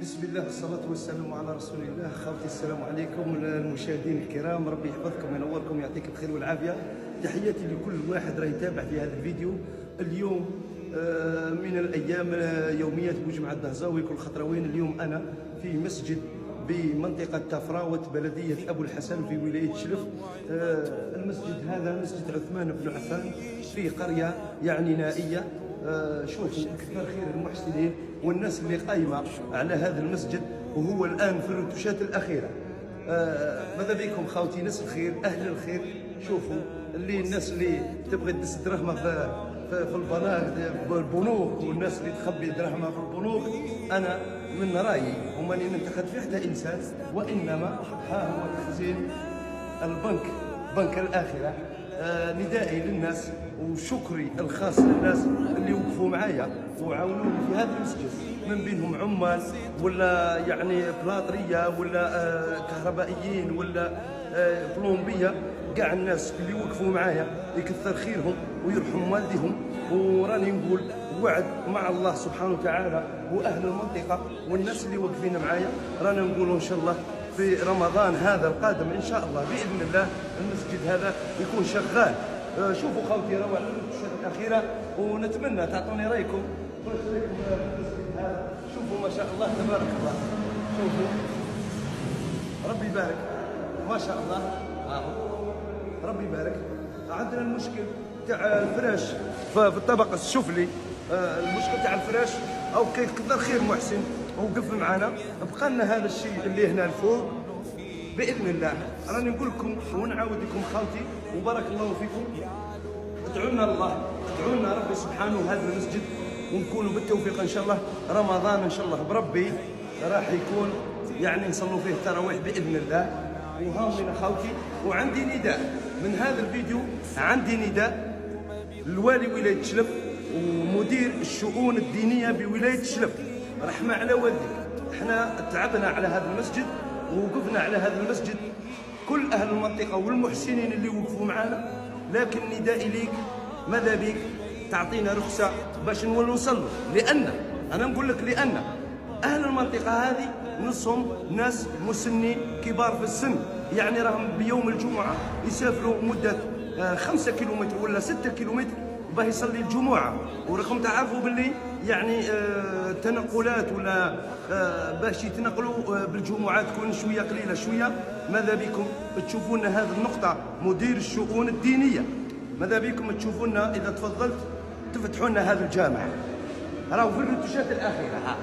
بسم الله والصلاة والسلام على رسول الله. خوتي السلام عليكم المشاهدين الكرام، ربي يحفظكم وينوركم ويعطيك الخير والعافية. تحياتي لكل واحد راه يتابع في هذا الفيديو. اليوم من الأيام يوميات بوجمع الدهزاوي كل خطروين. اليوم أنا في مسجد بمنطقة تفراوت بلدية أبو الحسن في ولاية شلف. المسجد هذا مسجد عثمان بن عفان في قرية يعني نائية. شوفوا كثر خير المحسنين والناس اللي قايمة على هذا المسجد، وهو الآن في الرتوشات الأخيرة. ماذا بكم خوتي ناس الخير أهل الخير؟ شوفوا الناس اللي تبغي تدس دراهمها في البنوك، والناس اللي تخبي دراهمها في البنوك، أنا من رأيي وماني ننتقد في حتى إنسان، وإنما ها هو تخزين البنك، بنك الآخرة. ندائي للناس وشكري الخاص للناس اللي وقفوا معايا وعاونوني في هذا المسجد، من بينهم عمال ولا يعني بلاطريه ولا كهربائيين ولا بلومبيه، كاع الناس اللي وقفوا معايا يكثر خيرهم ويرحم والديهم. وراني نقول وعد مع الله سبحانه وتعالى واهل المنطقه والناس اللي واقفين معايا، رانا نقولوا ان شاء الله في رمضان هذا القادم ان شاء الله باذن الله المسجد هذا يكون شغال. شوفوا خوتي راهو على الرتوشات الاخيره، ونتمنى تعطوني رايكم في المسجد هذا. شوفوا ما شاء الله تبارك الله، شوفوا ربي يبارك ما شاء الله. ربي يبارك. عندنا المشكل تاع الفراش في الطبق السفلي، المشكل تاع الفراش او كثر خير محسن وقف معنا، بقى لنا هذا الشيء اللي هنا الفوق باذن الله. راني نقول لكم ونعاود لكم خوتي وبارك الله فيكم، ادعوا لنا الله، ادعوا لنا ربي سبحانه هذا المسجد، ونكونوا بالتوفيق ان شاء الله. رمضان ان شاء الله بربي راح يكون يعني نصلوا فيه التراويح باذن الله. وهاومين خوتي، وعندي نداء من هذا الفيديو، عندي نداء لوالي ولايه شلف ومدير الشؤون الدينيه بولايه شلف. رحمه على والديك، احنا تعبنا على هذا المسجد ووقفنا على هذا المسجد، كل اهل المنطقه والمحسنين اللي وقفوا معنا، لكن ندائي ليك ماذا بيك تعطينا رخصه باش نولوا نصلوا، لان انا نقول لك لان اهل المنطقه هذه نصهم ناس مسنين كبار في السن، يعني راهم بيوم الجمعه يسافروا مده 5 كيلومتر ولا 6 كيلومتر باه يصلي الجمعه. وراكم تعرفوا باللي يعني التنقلات ولا باش يتنقلوا بالجمعه تكون شويه قليله شويه. ماذا بكم تشوفوا لنا هذه النقطه مدير الشؤون الدينيه، ماذا بكم تشوفوا لنا اذا تفضلت تفتحوا لنا هذا الجامع، راهو في الرتوشات الاخيره.